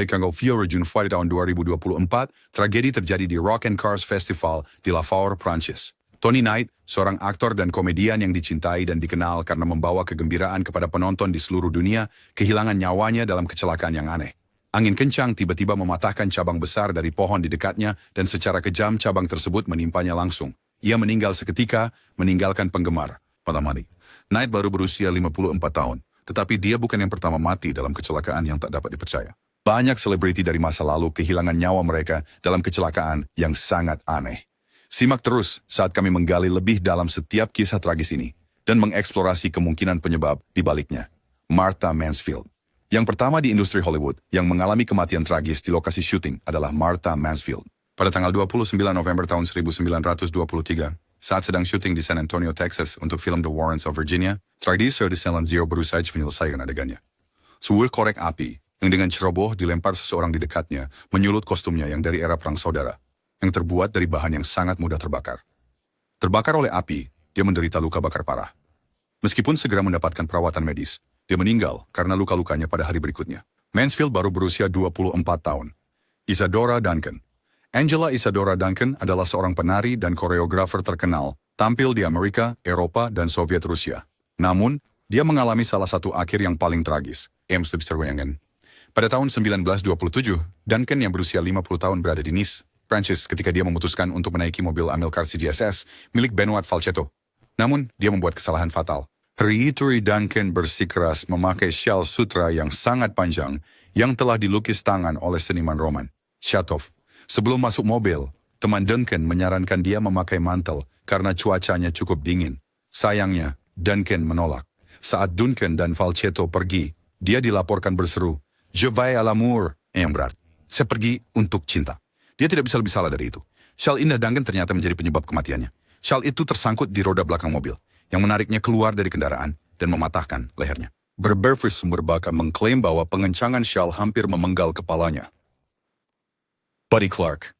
Tanggal 4 Juni tahun 2024, tragedi terjadi di Rock and Cars Festival di La Four, Prancis. Tony Knight, seorang aktor dan komedian yang dicintai dan dikenal karena membawa kegembiraan kepada penonton di seluruh dunia, kehilangan nyawanya dalam kecelakaan yang aneh. Angin kencang tiba-tiba mematahkan cabang besar dari pohon di dekatnya dan secara kejam cabang tersebut menimpanya langsung. Ia meninggal seketika, meninggalkan penggemar. Pada mati. Knight baru berusia 54 tahun, tetapi dia bukan yang pertama mati dalam kecelakaan yang tak dapat dipercaya. Banyak selebriti dari masa lalu kehilangan nyawa mereka dalam kecelakaan yang sangat aneh. Simak terus saat kami menggali lebih dalam setiap kisah tragis ini dan mengeksplorasi kemungkinan penyebab di baliknya. Martha Mansfield. Yang pertama di industri Hollywood yang mengalami kematian tragis di lokasi syuting adalah Martha Mansfield. Pada tanggal 29 November tahun 1923, saat sedang syuting di San Antonio, Texas untuk film The Warrens of Virginia, tragedi di Salem Zero berusaha menyelesaikan adegannya. Sebuah korek api yang dengan ceroboh dilempar seseorang di dekatnya, menyulut kostumnya yang dari era Perang Saudara, yang terbuat dari bahan yang sangat mudah terbakar. Terbakar oleh api, dia menderita luka bakar parah. Meskipun segera mendapatkan perawatan medis, dia meninggal karena luka-lukanya pada hari berikutnya. Mansfield baru berusia 24 tahun. Isadora Duncan. Angela Isadora Duncan adalah seorang penari dan koreografer terkenal, tampil di Amerika, Eropa, dan Soviet Rusia. Namun, dia mengalami salah satu akhir yang paling tragis. Pada tahun 1927, Duncan yang berusia 50 tahun berada di Nice, Prancis ketika dia memutuskan untuk menaiki mobil Amilcar CGSS milik Benoit Falchetto. Namun, dia membuat kesalahan fatal. Hari itu Duncan bersikeras memakai syal sutra yang sangat panjang yang telah dilukis tangan oleh seniman Roman, Chatov. Sebelum masuk mobil, teman Duncan menyarankan dia memakai mantel karena cuacanya cukup dingin. Sayangnya, Duncan menolak. Saat Duncan dan Falchetto pergi, dia dilaporkan berseru, "Je vais à l'amour," yang berarti, "Saya pergi untuk cinta." Dia tidak bisa lebih salah dari itu. Syal indah Duncan ternyata menjadi penyebab kematiannya. Syal itu tersangkut di roda belakang mobil, yang menariknya keluar dari kendaraan dan mematahkan lehernya. Berbagai sumber bahkan mengklaim bahwa pengencangan syal hampir memenggal kepalanya. Buddy Clark.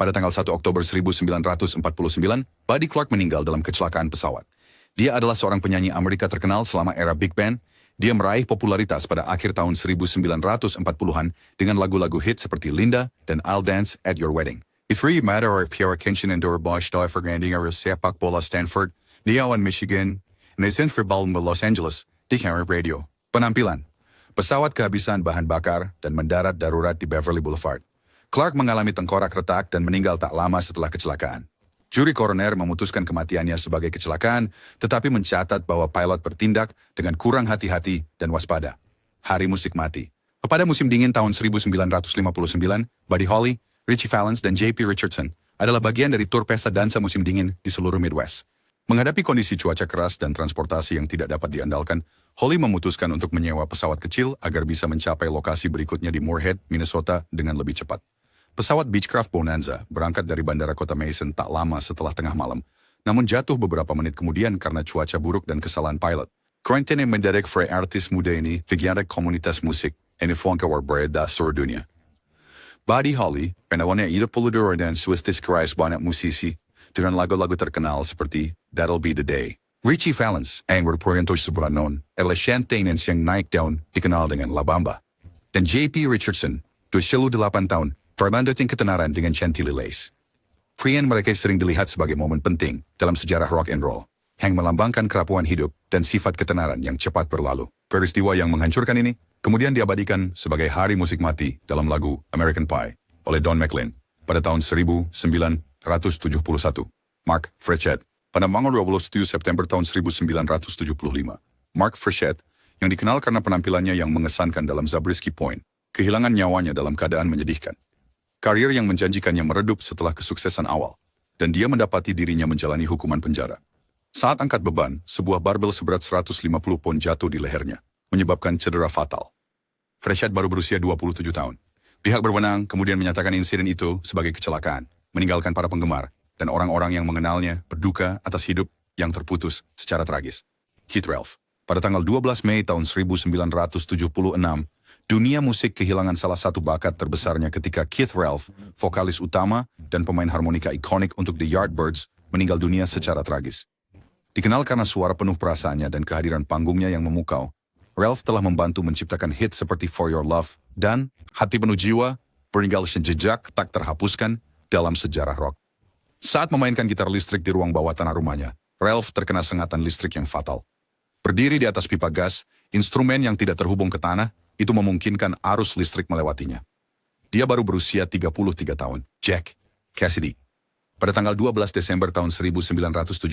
Pada tanggal 1 Oktober 1949, Buddy Clark meninggal dalam kecelakaan pesawat. Dia adalah seorang penyanyi Amerika terkenal selama era Big Band. Dia meraih popularitas pada akhir tahun 1940-an dengan lagu-lagu hit seperti Linda dan I'll Dance at Your Wedding. If we matter or if you're Kenshin and Bosch Vergranding or sepak bola Stanford, Neon Michigan, Nation Football Los Angeles, di Camera Radio. Penampilan. Pesawat kehabisan bahan bakar dan mendarat darurat di Beverly Boulevard. Clark mengalami tengkorak retak dan meninggal tak lama setelah kecelakaan. Juri koroner memutuskan kematiannya sebagai kecelakaan, tetapi mencatat bahwa pilot bertindak dengan kurang hati-hati dan waspada. Hari musik mati. Pada musim dingin tahun 1959, Buddy Holly, Richie Valens, dan J.P. Richardson adalah bagian dari tur pesta dansa musim dingin di seluruh Midwest. Menghadapi kondisi cuaca keras dan transportasi yang tidak dapat diandalkan, Holly memutuskan untuk menyewa pesawat kecil agar bisa mencapai lokasi berikutnya di Moorhead, Minnesota dengan lebih cepat. Pesawat Beechcraft Bonanza berangkat dari bandara kota Mason tak lama setelah tengah malam, namun jatuh beberapa menit kemudian karena cuaca buruk dan kesalahan pilot. Quarantine yang mendadak para artis muda ini bagaimana komunitas musik yang difungkawar berada seluruh dunia. Buddy Holly, penawannya ida peludor dan Swistis keras banyak musisi dengan lagu-lagu terkenal seperti That'll Be the Day. Richie Valens, yang berorientasi sebulan non, adalah maintenance yang naik daun dikenal dengan La Bamba. Dan J.P. Richardson, 28 tahun, bermandating ketenaran dengan Chantilly Lace. Pria mereka sering dilihat sebagai momen penting dalam sejarah rock and roll, yang melambangkan kerapuhan hidup dan sifat ketenaran yang cepat berlalu. Peristiwa yang menghancurkan ini kemudian diabadikan sebagai hari musik mati dalam lagu American Pie oleh Don McLean pada tahun 1971. Mark Frechette. Pada tanggal 27 September tahun 1975, Mark Frechette, yang dikenal karena penampilannya yang mengesankan dalam Zabriskie Point, kehilangan nyawanya dalam keadaan menyedihkan. Karir yang menjanjikannya meredup setelah kesuksesan awal, dan dia mendapati dirinya menjalani hukuman penjara. Saat angkat beban, sebuah barbel seberat 150 pon jatuh di lehernya, menyebabkan cedera fatal. Frechette baru berusia 27 tahun. Pihak berwenang kemudian menyatakan insiden itu sebagai kecelakaan, meninggalkan para penggemar, dan orang-orang yang mengenalnya berduka atas hidup yang terputus secara tragis. Keith Relf. Pada tanggal 12 Mei tahun 1976, dunia musik kehilangan salah satu bakat terbesarnya ketika Keith Relf, vokalis utama dan pemain harmonika ikonik untuk The Yardbirds, meninggal dunia secara tragis. Dikenal karena suara penuh perasaannya dan kehadiran panggungnya yang memukau, Ralph telah membantu menciptakan hit seperti For Your Love dan Hati Penuh Jiwa, meninggalkan jejak tak terhapuskan dalam sejarah rock. Saat memainkan gitar listrik di ruang bawah tanah rumahnya, Ralph terkena sengatan listrik yang fatal. Berdiri di atas pipa gas, instrumen yang tidak terhubung ke tanah, itu memungkinkan arus listrik melewatinya. Dia baru berusia 33 tahun, Jack Cassidy. Pada tanggal 12 Desember tahun 1976,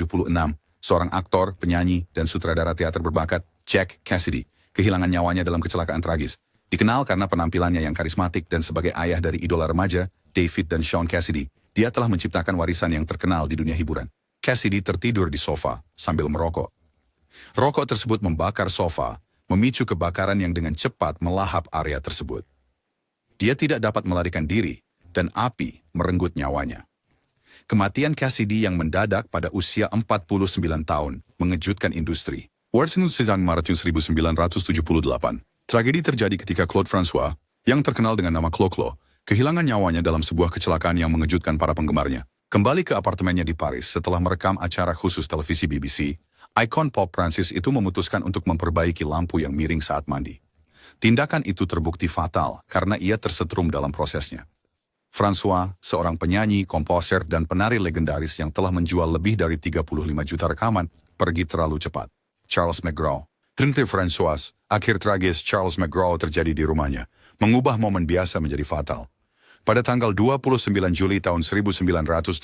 seorang aktor, penyanyi, dan sutradara teater berbakat, Jack Cassidy, kehilangan nyawanya dalam kecelakaan tragis. Dikenal karena penampilannya yang karismatik dan sebagai ayah dari idola remaja, David dan Sean Cassidy, dia telah menciptakan warisan yang terkenal di dunia hiburan. Cassidy tertidur di sofa sambil merokok. Rokok tersebut membakar sofa, memicu kebakaran yang dengan cepat melahap area tersebut. Dia tidak dapat melarikan diri, dan api merenggut nyawanya. Kematian Cassidy yang mendadak pada usia 49 tahun mengejutkan industri. Warsen Sezang Maret 1978, tragedi terjadi ketika Claude François, yang terkenal dengan nama Clo-Clo, kehilangan nyawanya dalam sebuah kecelakaan yang mengejutkan para penggemarnya. Kembali ke apartemennya di Paris setelah merekam acara khusus televisi BBC, ikon pop Prancis itu memutuskan untuk memperbaiki lampu yang miring saat mandi. Tindakan itu terbukti fatal karena ia tersetrum dalam prosesnya. François, seorang penyanyi, komposer, dan penari legendaris yang telah menjual lebih dari 35 juta rekaman, pergi terlalu cepat. Charles McGraw. Trinity François, akhir tragis Charles McGraw terjadi di rumahnya, mengubah momen biasa menjadi fatal. Pada tanggal 29 Juli tahun 1980,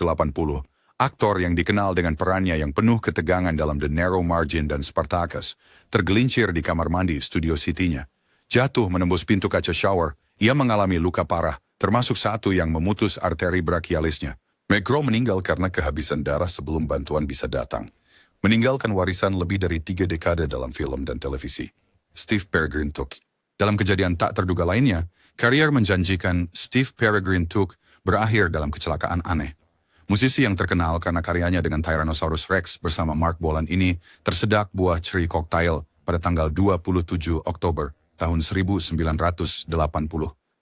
aktor yang dikenal dengan perannya yang penuh ketegangan dalam The Narrow Margin dan Spartacus, tergelincir di kamar mandi Studio City-nya. Jatuh menembus pintu kaca shower, ia mengalami luka parah, termasuk satu yang memutus arteri brachialisnya. McGraw meninggal karena kehabisan darah sebelum bantuan bisa datang. Meninggalkan warisan lebih dari 3 dekade dalam film dan televisi. Steve Peregrine Took. Dalam kejadian tak terduga lainnya, karier menjanjikan Steve Peregrine Took berakhir dalam kecelakaan aneh. Musisi yang terkenal karena karyanya dengan Tyrannosaurus Rex bersama Mark Bolan ini tersedak buah ceri koktail pada tanggal 27 Oktober tahun 1980.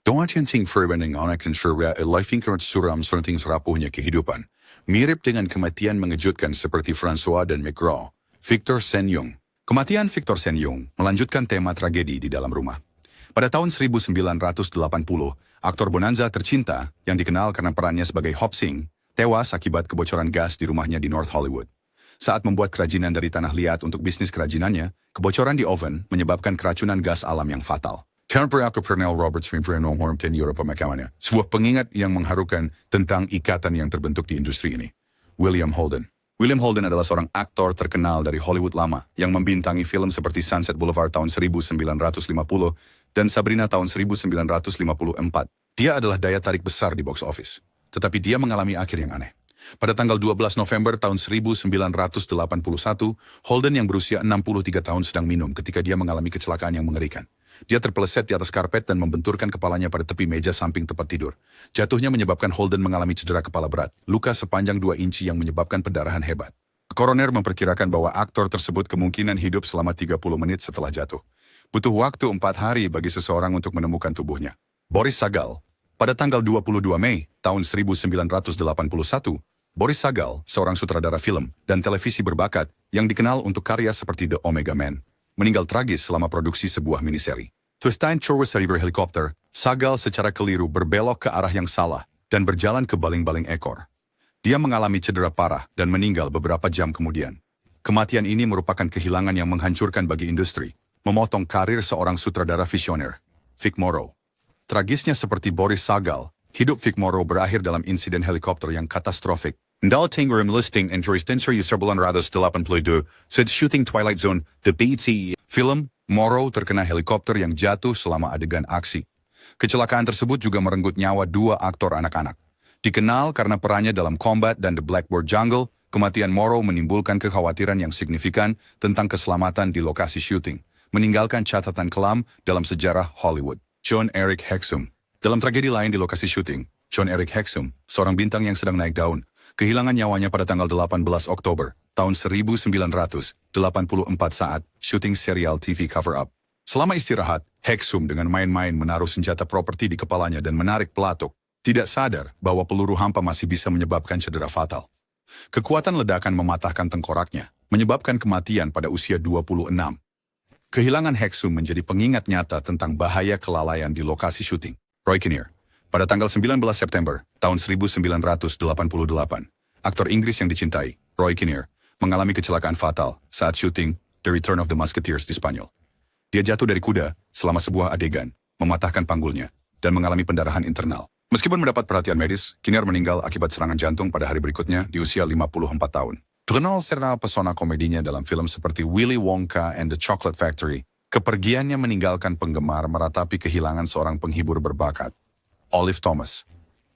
Doatin verbanding anak surya life suram serting serapuhnya kehidupan. Mirip dengan kematian mengejutkan seperti François dan McGraw. Victor Senyong. Kematian Victor Senyong melanjutkan tema tragedi di dalam rumah. Pada tahun 1980, aktor Bonanza tercinta yang dikenal karena perannya sebagai Hop Sing, tewas akibat kebocoran gas di rumahnya di North Hollywood. Saat membuat kerajinan dari tanah liat untuk bisnis kerajinannya, kebocoran di oven menyebabkan keracunan gas alam yang fatal. Sebuah pengingat yang mengharukan tentang ikatan yang terbentuk di industri ini. William Holden. William Holden adalah seorang aktor terkenal dari Hollywood lama yang membintangi film seperti Sunset Boulevard tahun 1950 dan Sabrina tahun 1954. Dia adalah daya tarik besar di box office. Tetapi dia mengalami akhir yang aneh. Pada tanggal 12 November tahun 1981, Holden yang berusia 63 tahun sedang minum ketika dia mengalami kecelakaan yang mengerikan. Dia terpeleset di atas karpet dan membenturkan kepalanya pada tepi meja samping tempat tidur. Jatuhnya menyebabkan Holden mengalami cedera kepala berat, luka sepanjang 2 inci yang menyebabkan pendarahan hebat. Koroner memperkirakan bahwa aktor tersebut kemungkinan hidup selama 30 menit setelah jatuh. Butuh waktu 4 hari bagi seseorang untuk menemukan tubuhnya. Boris Sagal. Pada tanggal 22 Mei tahun 1981, Boris Sagal, seorang sutradara film dan televisi berbakat yang dikenal untuk karya seperti The Omega Man, meninggal tragis selama produksi sebuah miniseri. Twistine Chorus River Helicopter, Sagal secara keliru berbelok ke arah yang salah dan berjalan ke baling-baling ekor. Dia mengalami cedera parah dan meninggal beberapa jam kemudian. Kematian ini merupakan kehilangan yang menghancurkan bagi industri, memotong karir seorang sutradara visioner, Vic Morrow. Tragisnya seperti Boris Sagal, hidup Vic Morrow berakhir dalam insiden helikopter yang katastrofik. Dating listing entries tensor userbulan ratus 82 said shooting Twilight Zone, the BT film, Morrow terkena helikopter yang jatuh selama adegan aksi. Kecelakaan tersebut juga merenggut nyawa 2 aktor anak-anak. Dikenal karena perannya dalam Combat dan The Blackboard Jungle, kematian Morrow menimbulkan kekhawatiran yang signifikan tentang keselamatan di lokasi syuting, meninggalkan catatan kelam dalam sejarah Hollywood. John Eric Hexum. Dalam tragedi lain di lokasi syuting, John Eric Hexum, seorang bintang yang sedang naik daun, kehilangan nyawanya pada tanggal 18 Oktober tahun 1984 saat syuting serial TV Cover Up. Selama istirahat, Hexum dengan main-main menaruh senjata properti di kepalanya dan menarik pelatuk, tidak sadar bahwa peluru hampa masih bisa menyebabkan cedera fatal. Kekuatan ledakan mematahkan tengkoraknya, menyebabkan kematian pada usia 26. Kehilangan Hexum menjadi pengingat nyata tentang bahaya kelalaian di lokasi syuting. Roy Kinnear. Pada tanggal 19 September tahun 1988, aktor Inggris yang dicintai, Roy Kinnear, mengalami kecelakaan fatal saat syuting The Return of the Musketeers di Spanyol. Dia jatuh dari kuda selama sebuah adegan, mematahkan panggulnya, dan mengalami pendarahan internal. Meskipun mendapat perhatian medis, Kinnear meninggal akibat serangan jantung pada hari berikutnya di usia 54 tahun. Terkenal karena pesona komedinya dalam film seperti Willy Wonka and the Chocolate Factory, kepergiannya meninggalkan penggemar meratapi kehilangan seorang penghibur berbakat, Olive Thomas.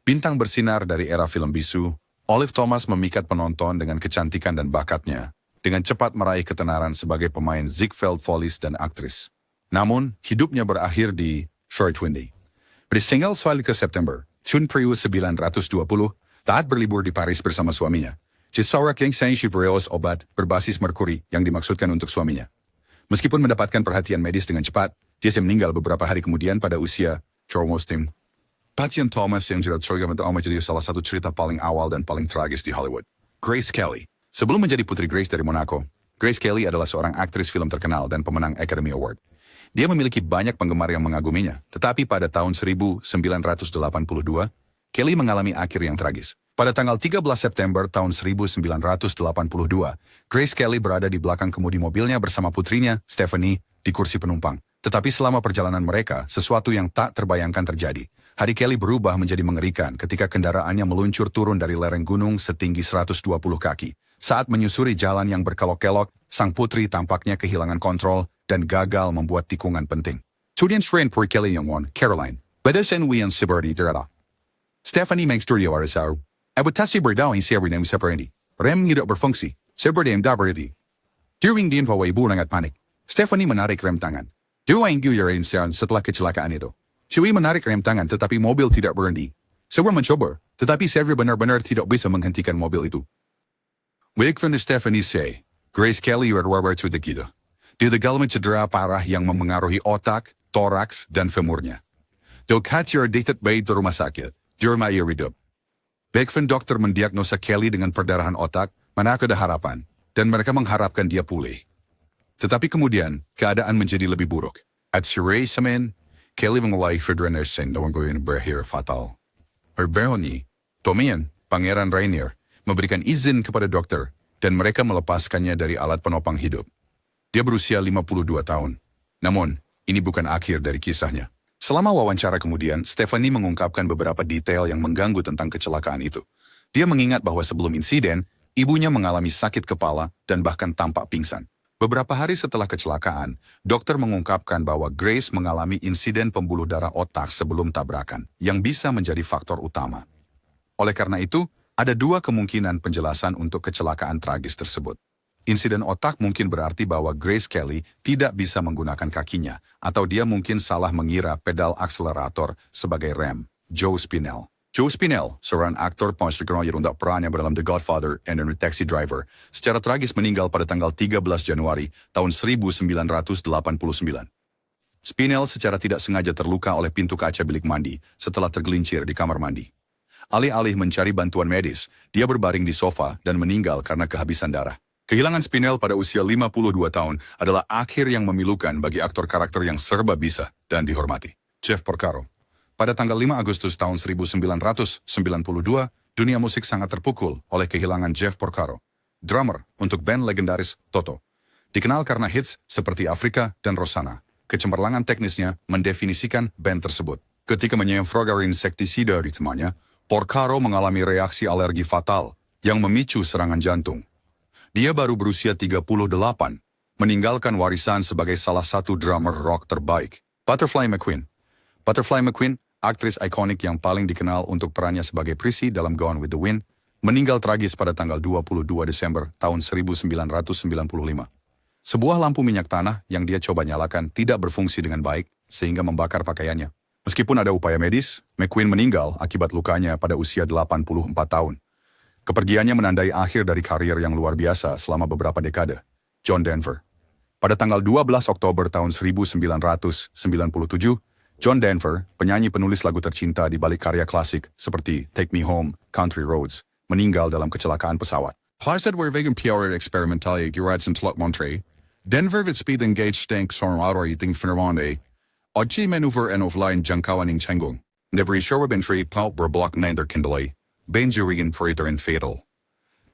Bintang bersinar dari era film bisu, Olive Thomas memikat penonton dengan kecantikan dan bakatnya, dengan cepat meraih ketenaran sebagai pemain Ziegfeld Follies dan aktris. Namun, hidupnya berakhir di Short Windy. Pada tanggal 1 September, tahun 1920, taat berlibur di Paris bersama suaminya. Seorang yang sangat bereos obat berbasis merkuri yang dimaksudkan untuk suaminya. Meskipun mendapatkan perhatian medis dengan cepat, dia meninggal beberapa hari kemudian pada usia Chormostim. Pasien Thomas yang tidak terlihat menjadi salah satu cerita paling awal dan paling tragis di Hollywood. Grace Kelly. Sebelum menjadi Putri Grace dari Monaco, Grace Kelly adalah seorang aktris film terkenal dan pemenang Academy Award. Dia memiliki banyak penggemar yang mengaguminya, tetapi pada tahun 1982, Kelly mengalami akhir yang tragis. Pada tanggal 13 September tahun 1982, Grace Kelly berada di belakang kemudi mobilnya bersama putrinya, Stephanie, di kursi penumpang. Tetapi selama perjalanan mereka, sesuatu yang tak terbayangkan terjadi. Hari Kelly berubah menjadi mengerikan ketika kendaraannya meluncur turun dari lereng gunung setinggi 120 kaki. Saat menyusuri jalan yang berkelok-kelok, sang putri tampaknya kehilangan kontrol dan gagal membuat tikungan penting. Kemudian serain per Kelly yang won, Caroline. Badasan wian seperti terada. Stephanie Mengstudio Arizaro. Abutasi berdawin siya rin separandi. Rem tidak berfungsi. Seperti dabariti. During the info ibu at panik. Stephanie menarik rem tangan. Dua yang guyarin siya setelah kecelakaan itu. Siwi menarik rem tangan tetapi mobil tidak berhenti. Sewa mencoba, tetapi Sevi benar-benar tidak bisa menghentikan mobil itu. Wigvan Stephanie say, Grace Kelly berwarbar sudah kita. Dia mengalami cedera parah yang memengaruhi otak, toraks, dan femurnya. Dokter dated bayi di rumah sakit. Jerma ia hidup. Backvan dokter mendiagnosa Kelly dengan perdarahan otak, mana ada harapan, dan mereka mengharapkan dia pulih. Tetapi kemudian, keadaan menjadi lebih buruk. At Shirai Samin, Kelly mengalami fibrosis dan gawin berakhir fatal. Herberoni, Tomian, Pangeran Rainier, memberikan izin kepada dokter, dan mereka melepaskannya dari alat penopang hidup. Dia berusia 52 tahun. Namun, ini bukan akhir dari kisahnya. Selama wawancara kemudian, Stephanie mengungkapkan beberapa detail yang mengganggu tentang kecelakaan itu. Dia mengingat bahwa sebelum insiden, ibunya mengalami sakit kepala dan bahkan tampak pingsan. Beberapa hari setelah kecelakaan, dokter mengungkapkan bahwa Grace mengalami insiden pembuluh darah otak sebelum tabrakan, yang bisa menjadi faktor utama. Oleh karena itu, ada dua kemungkinan penjelasan untuk kecelakaan tragis tersebut. Insiden otak mungkin berarti bahwa Grace Kelly tidak bisa menggunakan kakinya, atau dia mungkin salah mengira pedal akselerator sebagai rem. Joe Spinell. Joe Spinell, seorang aktor terkenal yang perannya dalam The Godfather and The Taxi Driver, secara tragis meninggal pada tanggal 13 Januari tahun 1989. Spinell secara tidak sengaja terluka oleh pintu kaca bilik mandi setelah tergelincir di kamar mandi. Alih-alih mencari bantuan medis, dia berbaring di sofa dan meninggal karena kehabisan darah. Kehilangan Spinell pada usia 52 tahun adalah akhir yang memilukan bagi aktor karakter yang serba bisa dan dihormati. Jeff Porcaro. Pada tanggal 5 Agustus tahun 1992, dunia musik sangat terpukul oleh kehilangan Jeff Porcaro, drummer untuk band legendaris Toto. Dikenal karena hits seperti Afrika dan Rosanna. Kecemerlangan teknisnya mendefinisikan band tersebut. Ketika menyemprotkan insektisida di temannya, Porcaro mengalami reaksi alergi fatal yang memicu serangan jantung. Dia baru berusia 38, meninggalkan warisan sebagai salah satu drummer rock terbaik. Butterfly McQueen. Butterfly McQueen, aktris ikonik yang paling dikenal untuk perannya sebagai Prissy dalam Gone with the Wind, meninggal tragis pada tanggal 22 Desember tahun 1995. Sebuah lampu minyak tanah yang dia coba nyalakan tidak berfungsi dengan baik, sehingga membakar pakaiannya. Meskipun ada upaya medis, McQueen meninggal akibat lukanya pada usia 84 tahun. Kepergiannya menandai akhir dari karir yang luar biasa selama beberapa dekade. John Denver. Pada tanggal 12 Oktober tahun 1997, John Denver, penyanyi penulis lagu tercinta di balik karya klasik seperti Take Me Home, Country Roads, meninggal dalam kecelakaan pesawat. Placer were vegan PR experimental gerad sentlok Montre, Denver with speed engaged tanks on outer eating Finnerwande. Ochi maneuver and offline jangkawan ng Changgong. Never sure entry pulp block 9 their kindle. Benjurian freighter and fatal.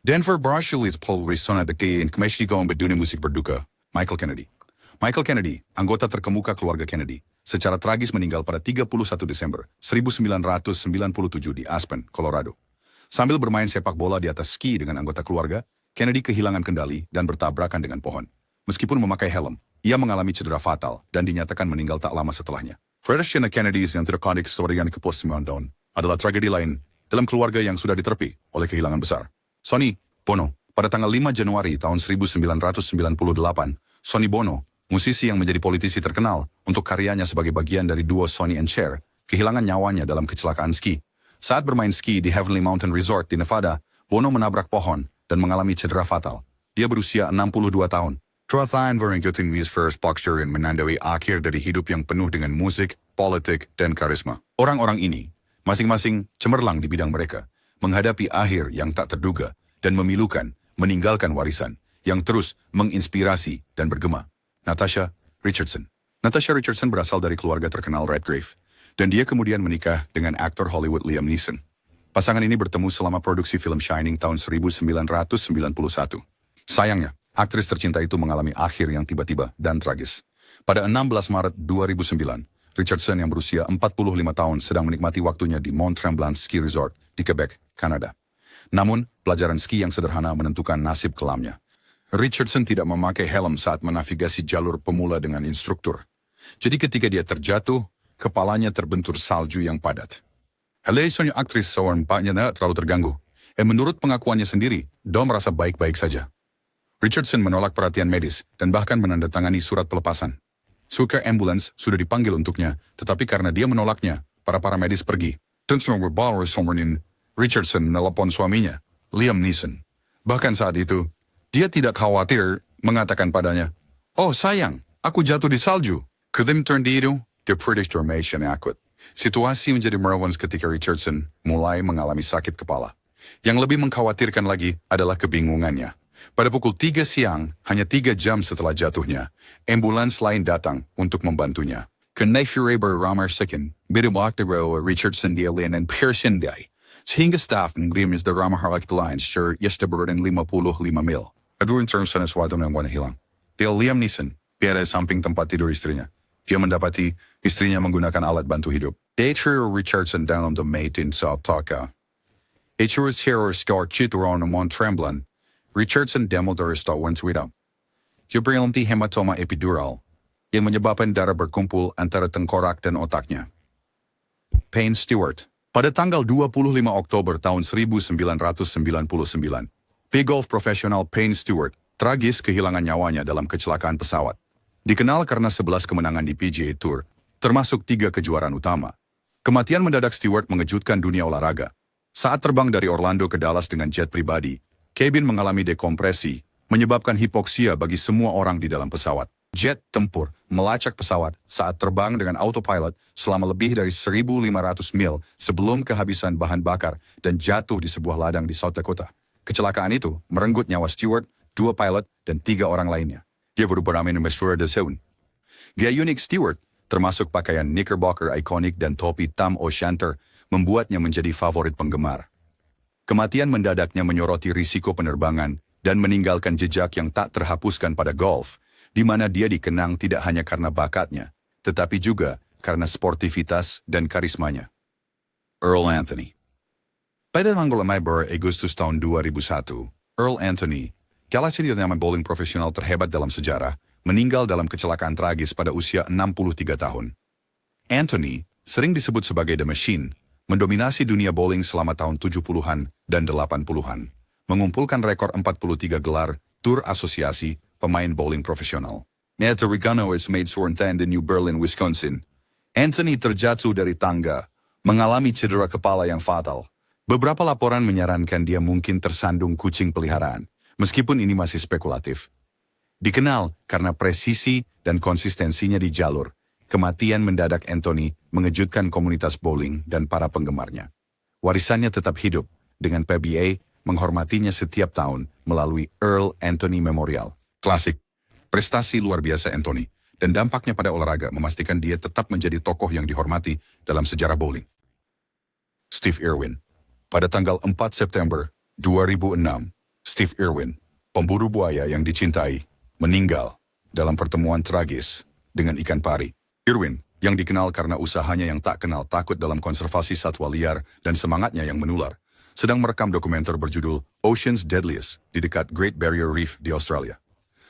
Denver Barshul is pulverizona the key in Kmeshiko Beduni Musik Berduka. Michael Kennedy. Michael Kennedy, anggota terkemuka keluarga Kennedy, secara tragis meninggal pada 31 Desember 1997 di Aspen, Colorado. Sambil bermain sepak bola di atas ski dengan anggota keluarga, Kennedy kehilangan kendali dan bertabrakan dengan pohon. Meskipun memakai helm, ia mengalami cedera fatal dan dinyatakan meninggal tak lama setelahnya. Frederick Kennedy yang terkonek sebagai kepuasan tahun adalah tragedi lain dalam keluarga yang sudah diterpi oleh kehilangan besar. Sonny Bono, pada tanggal 5 Januari tahun 1998, Sonny Bono, musisi yang menjadi politisi terkenal untuk karyanya sebagai bagian dari duo Sonny and Cher, kehilangan nyawanya dalam kecelakaan ski. Saat bermain ski di Heavenly Mountain Resort di Nevada, Bono menabrak pohon dan mengalami cedera fatal. Dia berusia 62 tahun. Trathain berikutin his first boxer and menandai akhir dari hidup yang penuh dengan musik, politik, dan karisma. Orang-orang ini, masing-masing cemerlang di bidang mereka, menghadapi akhir yang tak terduga dan memilukan, meninggalkan warisan yang terus menginspirasi dan bergema. Natasha Richardson. Natasha Richardson berasal dari keluarga terkenal Redgrave, dan dia kemudian menikah dengan aktor Hollywood Liam Neeson. Pasangan ini bertemu selama produksi film Shining tahun 1991. Sayangnya, aktris tercinta itu mengalami akhir yang tiba-tiba dan tragis. Pada 16 Maret 2009, Richardson yang berusia 45 tahun sedang menikmati waktunya di Mont Tremblant Ski Resort di Quebec, Kanada. Namun, pelajaran ski yang sederhana menentukan nasib kelamnya. Richardson tidak memakai helm saat menavigasi jalur pemula dengan instruktur. Jadi ketika dia terjatuh, kepalanya terbentur salju yang padat. Haleisonnya aktris seorang empatnya tidak terlalu terganggu. Menurut pengakuannya sendiri, dia merasa baik-baik saja. Richardson menolak perhatian medis dan bahkan menandatangani surat pelepasan. Suka ambulans sudah dipanggil untuknya, tetapi karena dia menolaknya, para paramedis pergi. Tentu berbalas somerin Richardson menelpon suaminya, Liam Neeson. Bahkan saat itu, dia tidak khawatir mengatakan padanya, "Oh sayang, aku jatuh di salju." Kemudian itu, dia predestination akut. Situasi menjadi merawan ketika Richardson mulai mengalami sakit kepala. Yang lebih mengkhawatirkan lagi adalah kebingungannya. Pada pukul 3 siang, hanya 3 jam setelah jatuhnya, ambulans lain datang untuk membantunya. Kenaifirai beramar sekin, waktu Richardson di alien dan Pearson Day. Sehingga staff ng Grimm's the Ramah Harlech Lines sure yastabaran 55 mil. Aduin term sa naswado ng wala hilang. Till Liam Neeson, piara samping tempat tidur istrinya. Dia mendapati istrinya menggunakan alat bantu hidup. They threw Richardson down on the mat in South Taka. HR's hero star chituron ng Mont Tremblant. Richardson demodor tawan tweetam. Jubrilanti hematoma epidural, yang menyebabkan darah berkumpul antara tengkorak dan otaknya. Payne Stewart. Pada tanggal 25 Oktober tahun 1999, P-golf profesional Payne Stewart tragis kehilangan nyawanya dalam kecelakaan pesawat. Dikenal karena 11 kemenangan di PGA Tour, termasuk 3 kejuaraan utama. Kematian mendadak Stewart mengejutkan dunia olahraga. Saat terbang dari Orlando ke Dallas dengan jet pribadi, kabin mengalami dekompresi, menyebabkan hipoksia bagi semua orang di dalam pesawat. Jet tempur melacak pesawat saat terbang dengan autopilot selama lebih dari 1.500 mil sebelum kehabisan bahan bakar dan jatuh di sebuah ladang di South Dakota. Kecelakaan itu merenggut nyawa Stewart, 2 pilot, dan 3 orang lainnya. Dia berubah nama Mesura de Seun. Gaya unik Stewart, termasuk pakaian knickerbocker ikonik dan topi Tam O'Shanter, membuatnya menjadi favorit penggemar. Kematian mendadaknya menyoroti risiko penerbangan dan meninggalkan jejak yang tak terhapuskan pada golf, di mana dia dikenang tidak hanya karena bakatnya, tetapi juga karena sportivitas dan karismanya. Earl Anthony. Pada tanggal 5 Agustus tahun 2001, Earl Anthony, salah satu pemain bowling profesional terhebat dalam sejarah, meninggal dalam kecelakaan tragis pada usia 63 tahun. Anthony, sering disebut sebagai The Machine, mendominasi dunia bowling selama tahun 70-an dan 80-an, mengumpulkan rekor 43 gelar Tur Asosiasi Pemain Bowling Profesional. Neto Rigano is made Sorentan di New Berlin, Wisconsin. Anthony terjatuh dari tangga, mengalami cedera kepala yang fatal. Beberapa laporan menyarankan dia mungkin tersandung kucing peliharaan, meskipun ini masih spekulatif. Dikenal karena presisi dan konsistensinya di jalur, kematian mendadak Anthony mengejutkan komunitas bowling dan para penggemarnya. Warisannya tetap hidup, dengan PBA menghormatinya setiap tahun melalui Earl Anthony Memorial. Klasik. Prestasi luar biasa Anthony, dan dampaknya pada olahraga memastikan dia tetap menjadi tokoh yang dihormati dalam sejarah bowling. Steve Irwin. Pada tanggal 4 September 2006, Steve Irwin, pemburu buaya yang dicintai, meninggal dalam pertemuan tragis dengan ikan pari. Irwin, yang dikenal karena usahanya yang tak kenal takut dalam konservasi satwa liar dan semangatnya yang menular, sedang merekam dokumenter berjudul Ocean's Deadliest di dekat Great Barrier Reef di Australia.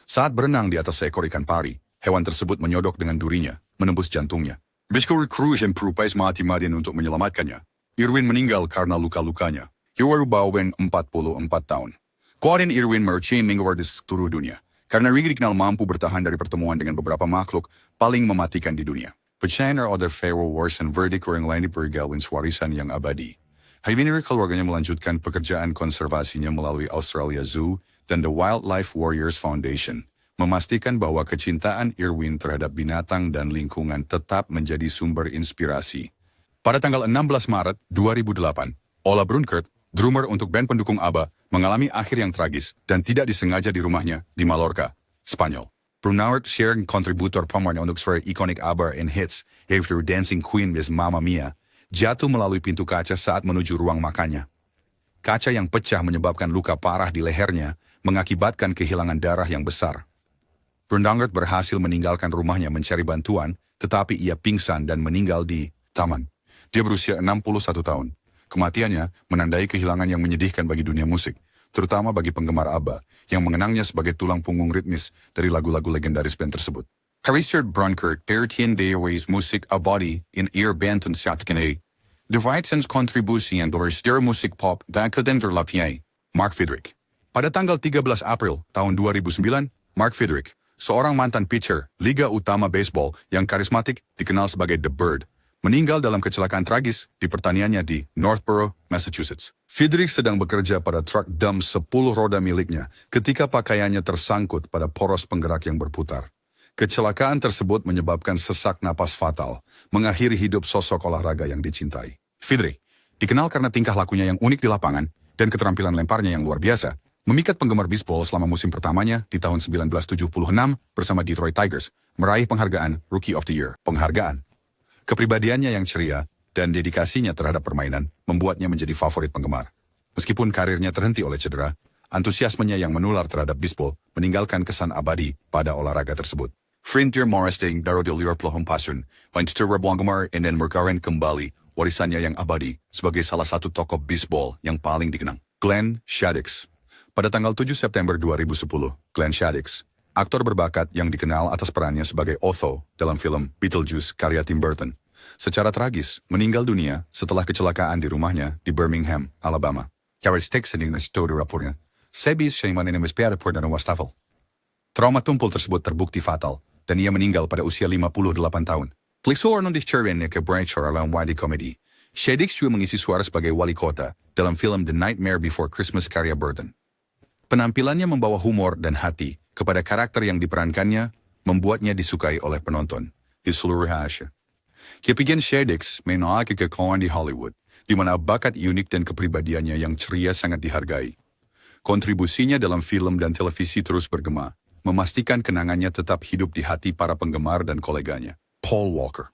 Saat berenang di atas seekor ikan pari, hewan tersebut menyodok dengan durinya, menembus jantungnya. Beskor crew yang berupaya mati-matian untuk menyelamatkannya. Irwin meninggal karena luka-lukanya. Irwin Bowen 44 tahun. Keadaan Irwin mercim mengawar di seluruh dunia, karena Irwin dikenal mampu bertahan dari pertemuan dengan beberapa makhluk paling mematikan di dunia. Percayaan other Pharaoh Wars and verdict orang lain dipergawin warisan yang abadi. Hari ini keluarganya melanjutkan pekerjaan konservasinya melalui Australia Zoo dan The Wildlife Warriors Foundation, memastikan bahwa kecintaan Irwin terhadap binatang dan lingkungan tetap menjadi sumber inspirasi. Pada tanggal 16 Maret 2008, Ola Brunkert, drummer untuk band pendukung ABBA, mengalami akhir yang tragis dan tidak disengaja di rumahnya di Mallorca, Spanyol. Brunkert, sharing kontributor pemeran untuk suara ikonik ABBA in hits, yaitu Dancing Queen Miss Mamma Mia, jatuh melalui pintu kaca saat menuju ruang makannya. Kaca yang pecah menyebabkan luka parah di lehernya, mengakibatkan kehilangan darah yang besar. Brunkert berhasil meninggalkan rumahnya mencari bantuan, tetapi ia pingsan dan meninggal di taman. Dia berusia 61 tahun. Kematiannya menandai kehilangan yang menyedihkan bagi dunia musik, terutama bagi penggemar ABBA, yang mengenangnya sebagai tulang punggung ritmis dari lagu-lagu legendaris band tersebut. Richard Brunkert, pertien Dayways musik abadi in ear banten syatkenay. Deviatsens kontribusi yang bersejarah musik pop dan kedenterlapnya. Mark Fidrych. Pada tanggal 13 April tahun 2009, Mark Fidrych, seorang mantan pitcher Liga Utama Baseball yang karismatik dikenal sebagai The Bird, meninggal dalam kecelakaan tragis di pertaniannya di Northborough, Massachusetts. Fidrych sedang bekerja pada truk dump 10 roda miliknya ketika pakaiannya tersangkut pada poros penggerak yang berputar. Kecelakaan tersebut menyebabkan sesak napas fatal, mengakhiri hidup sosok olahraga yang dicintai. Fidrych dikenal karena tingkah lakunya yang unik di lapangan dan keterampilan lemparnya yang luar biasa, memikat penggemar bisbol selama musim pertamanya di tahun 1976 bersama Detroit Tigers, meraih penghargaan Rookie of the Year. Penghargaan. Kepribadiannya yang ceria dan dedikasinya terhadap permainan membuatnya menjadi favorit penggemar. Meskipun karirnya terhenti oleh cedera, antusiasmenya yang menular terhadap bisbol meninggalkan kesan abadi pada olahraga tersebut. Frontier Morristing daro de Liverpool Passion, Manchester Penggemar dan merekakan kembali warisannya yang abadi sebagai salah satu tokoh bisbol yang paling dikenang. Glenn Shadix. Pada tanggal 7 September 2010, Glenn Shadix, aktor berbakat yang dikenal atas perannya sebagai Otho dalam film Beetlejuice karya Tim Burton, secara tragis meninggal dunia setelah kecelakaan di rumahnya di Birmingham, Alabama. Karistik sedang studi rapornya. Sebis Shaiman ini mespiara por dan wastafel. Trauma tumpul tersebut terbukti fatal, dan ia meninggal pada usia 58 tahun. Plisor non discerninya ke Branchor dalam wadi komedi. Shadix juga mengisi suara sebagai wali kota dalam film The Nightmare Before Christmas karya Burton. Penampilannya membawa humor dan hati kepada karakter yang diperankannya, membuatnya disukai oleh penonton di seluruh Asia. Kepikiran Shadix menolak kekayaan di Hollywood, di mana bakat unik dan kepribadiannya yang ceria sangat dihargai. Kontribusinya dalam film dan televisi terus bergema, memastikan kenangannya tetap hidup di hati para penggemar dan koleganya. Paul Walker.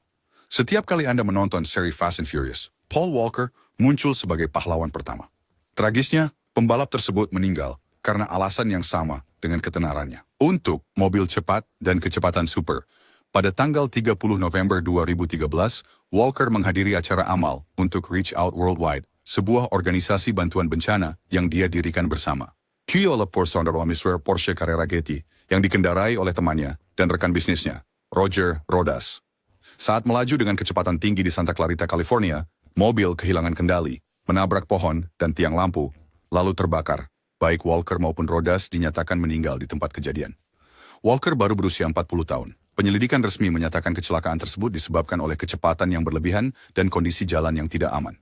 Setiap kali Anda menonton seri Fast and Furious, Paul Walker muncul sebagai pahlawan pertama. Tragisnya, pembalap tersebut meninggal karena alasan yang sama dengan ketenarannya. Untuk mobil cepat dan kecepatan super, pada tanggal 30 November 2013, Walker menghadiri acara amal untuk Reach Out Worldwide, sebuah organisasi bantuan bencana yang dia dirikan bersama. Oleh Porsche Carrera GT yang dikendarai oleh temannya dan rekan bisnisnya, Roger Rodas. Saat melaju dengan kecepatan tinggi di Santa Clarita, California, mobil kehilangan kendali, menabrak pohon dan tiang lampu, lalu terbakar. Baik Walker maupun Rodas dinyatakan meninggal di tempat kejadian. Walker baru berusia 40 tahun. Penyelidikan resmi menyatakan kecelakaan tersebut disebabkan oleh kecepatan yang berlebihan dan kondisi jalan yang tidak aman.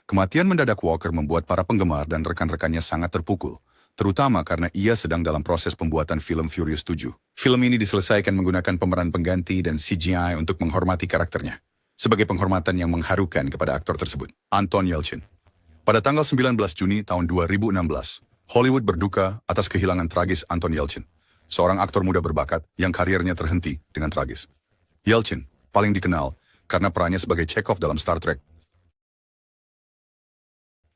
Kematian mendadak Walker membuat para penggemar dan rekan-rekannya sangat terpukul, terutama karena ia sedang dalam proses pembuatan film Furious 7. Film ini diselesaikan menggunakan pemeran pengganti dan CGI untuk menghormati karakternya, sebagai penghormatan yang mengharukan kepada aktor tersebut. Anton Yelchin. Pada tanggal 19 Juni tahun 2016, Hollywood berduka atas kehilangan tragis Anton Yelchin, seorang aktor muda berbakat yang karirnya terhenti dengan tragis. Yelchin, paling dikenal karena perannya sebagai Chekhov dalam Star Trek.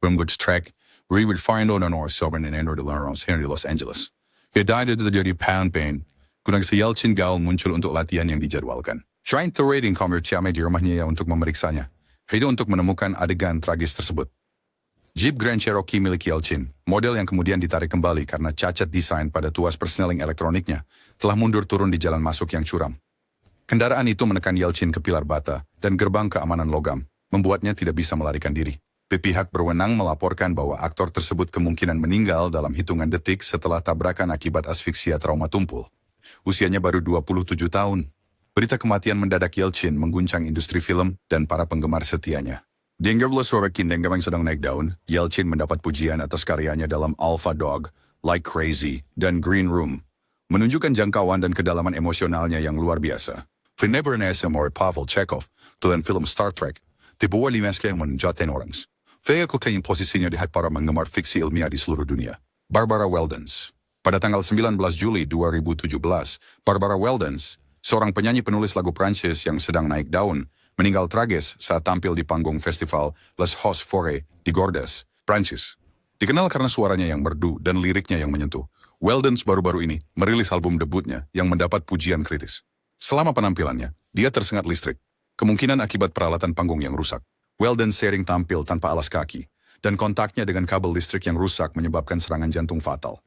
Good Trek, we would find on our sovereign and enter the Lawrence Henry Los Angeles. He died at the dirty pound pain. Kunang si Yelchin gaul muncul untuk latihan yang dijadwalkan. Shrine to rating kamera Chiame di rumahnya untuk memeriksanya. Itu untuk menemukan adegan tragis tersebut. Jeep Grand Cherokee milik Yelchin, model yang kemudian ditarik kembali karena cacat desain pada tuas persneling elektroniknya, telah mundur turun di jalan masuk yang curam. Kendaraan itu menekan Yelchin ke pilar bata dan gerbang keamanan logam, membuatnya tidak bisa melarikan diri. Pihak berwenang melaporkan bahwa aktor tersebut kemungkinan meninggal dalam hitungan detik setelah tabrakan akibat asfiksia trauma tumpul. Usianya baru 27 tahun. Berita kematian mendadak Yelchin mengguncang industri film dan para penggemar setianya. Di Enggabla suara Kindeng yang sedang naik daun, Yelchin mendapat pujian atas karyanya dalam Alpha Dog, Like Crazy, dan Green Room, menunjukkan jangkauan dan kedalaman emosionalnya yang luar biasa. Whenever an SMR Pavel Chekhov, tulen film Star Trek, dibawa limaska yang menunjukkan orang. Vega kokain posisinya di hati para penggemar fiksi ilmiah di seluruh dunia. Barbara Weldens. Pada tanggal 19 Juli 2017, Barbara Weldens, seorang penyanyi penulis lagu Prancis yang sedang naik daun, meninggal tragis saat tampil di panggung festival Les Hauts Forêts di Gordes, Prancis. Dikenal karena suaranya yang merdu dan liriknya yang menyentuh, Weldens baru-baru ini merilis album debutnya yang mendapat pujian kritis. Selama penampilannya, dia tersengat listrik, kemungkinan akibat peralatan panggung yang rusak. Weldens sering tampil tanpa alas kaki, dan kontaknya dengan kabel listrik yang rusak menyebabkan serangan jantung fatal.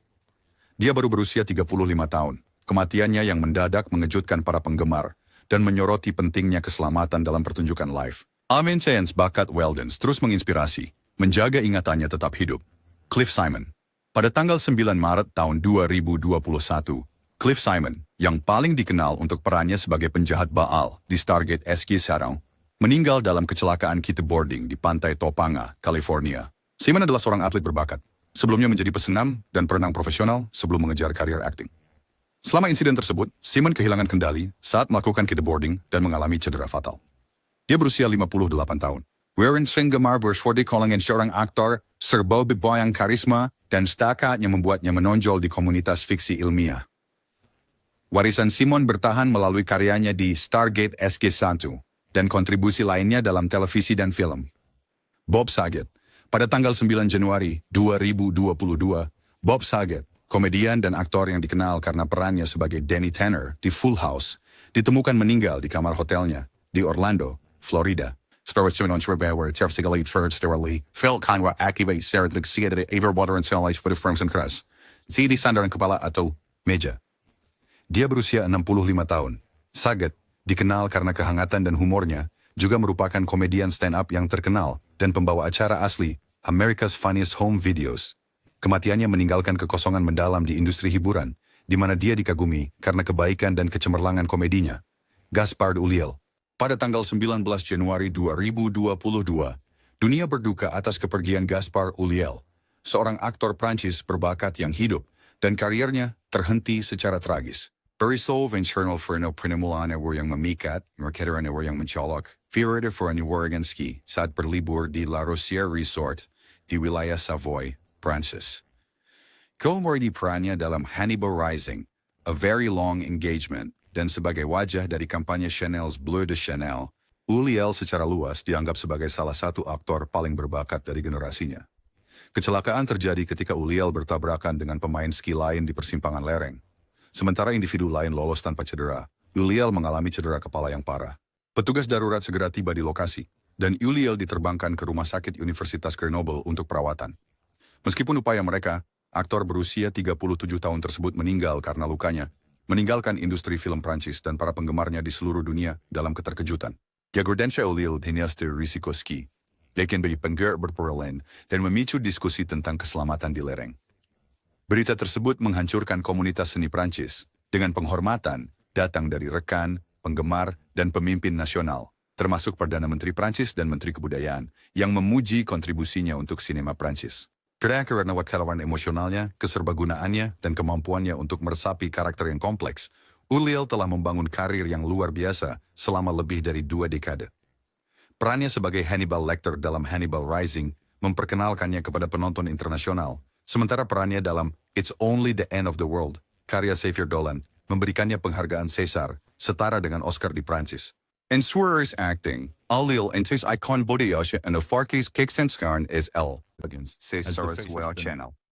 Dia baru berusia 35 tahun. Kematiannya yang mendadak mengejutkan para penggemar dan menyoroti pentingnya keselamatan dalam pertunjukan live. Amin Chance bakat Weldens terus menginspirasi, menjaga ingatannya tetap hidup. Cliff Simon. Pada tanggal 9 Maret tahun 2021, Cliff Simon, yang paling dikenal untuk perannya sebagai penjahat Baal di Stargate SG-1, meninggal dalam kecelakaan kiteboarding di pantai Topanga, California. Simon adalah seorang atlet berbakat. Sebelumnya menjadi pesenam dan perenang profesional sebelum mengejar karir akting. Selama insiden tersebut, Simon kehilangan kendali saat melakukan kiteboarding dan mengalami cedera fatal. Dia berusia 58 tahun. Wearing Singgamar berswadi kolongan seorang aktor, serba bebayang karisma, dan stakatnya membuatnya menonjol di komunitas fiksi ilmiah. Warisan Simon bertahan melalui karyanya di Stargate SG-1 dan kontribusi lainnya dalam televisi dan film. Bob Saget. Pada tanggal 9 Januari 2022, Bob Saget, komedian dan aktor yang dikenal karena perannya sebagai Danny Tanner di Full House, ditemukan meninggal di kamar hotelnya di Orlando, Florida. Setelah Simon Schreiber, Chef Sigali Church Sterling, Phil Conwa activate Sarah Luxia de Everwater and Sunlight for the Firms and Crest. Si di sandaran kepala atau meja. Dia berusia 65 tahun. Saget dikenal karena kehangatan dan humornya, juga merupakan komedian stand-up yang terkenal dan pembawa acara asli America's Funniest Home Videos. Kematiannya meninggalkan kekosongan mendalam di industri hiburan, di mana dia dikagumi karena kebaikan dan kecemerlangan komedinya. Gaspard Ulliel. Pada tanggal 19 Januari 2022, dunia berduka atas kepergian Gaspard Ulliel, seorang aktor Prancis berbakat yang hidup dan karirnya terhenti secara tragis. Perisol Venchernal Ferno Prinamulana were yang memikat, Mercaderana were yang mencolok, Fiorida for ani Warganski saat berlibur di La Rosière Resort di wilayah Savoy, Prancis. Kilmore di perannya dalam Hannibal Rising, A Very Long Engagement, dan sebagai wajah dari kampanye Chanel's Bleu de Chanel, Ulliel secara luas dianggap sebagai salah satu aktor paling berbakat dari generasinya. Kecelakaan terjadi ketika Ulliel bertabrakan dengan pemain ski lain di persimpangan lereng. Sementara individu lain lolos tanpa cedera, Ulliel mengalami cedera kepala yang parah. Petugas darurat segera tiba di lokasi, dan Ulliel diterbangkan ke Rumah Sakit Universitas Grenoble untuk perawatan. Meskipun upaya mereka, aktor berusia 37 tahun tersebut meninggal karena lukanya, meninggalkan industri film Prancis dan para penggemarnya di seluruh dunia dalam keterkejutan. Jagoransha Ulliel dinasti risiko ski, yakin bagi penggerak berperlahan dan memicu diskusi tentang keselamatan di lereng. Berita tersebut menghancurkan komunitas seni Prancis dengan penghormatan datang dari rekan, penggemar, dan pemimpin nasional, termasuk Perdana Menteri Prancis dan Menteri Kebudayaan, yang memuji kontribusinya untuk sinema Prancis. Karena wakalawan emosionalnya, keserbagunaannya, dan kemampuannya untuk meresapi karakter yang kompleks, Ulliel telah membangun karir yang luar biasa selama lebih dari 2 dekade. Perannya sebagai Hannibal Lecter dalam Hannibal Rising memperkenalkannya kepada penonton internasional, sementara perannya dalam It's Only the End of the World karya Xavier Dolan, memberikannya penghargaan César, setara dengan Oscar di Prancis. In Swearer's acting, Alil and his icon Bodayosha and the Farkis Kiksenskaran is L. Against Cesar's Well Channel.